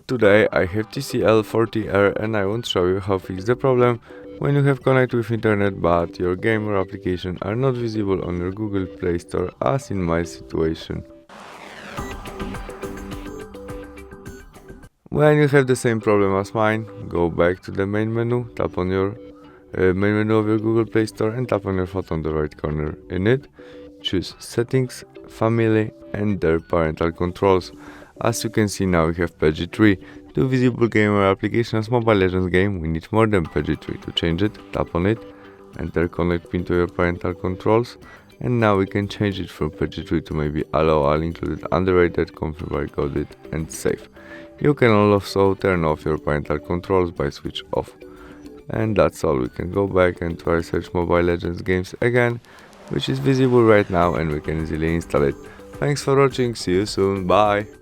Today I have TCL 40R and I want to show you how to fix the problem when you have connected with internet but your game or application are not visible on your Google Play Store, as in my situation. When you have the same problem as mine, go back to the main menu, tap on your main menu of your Google Play Store and tap on your photo on the right corner. In it, choose Settings, Family and their parental controls. As you can see, now we have PG3. To visible game or applications Mobile Legends game, we need more than PG3. To change it, tap on it, enter connect pin to your parental controls, and now we can change it from PG3 to maybe allow all included, underrated, confirm barcoded, and save. You can also turn off your parental controls by switch off. And that's all. We can go back and try search Mobile Legends games again, which is visible right now, and we can easily install it. Thanks for watching, see you soon, bye!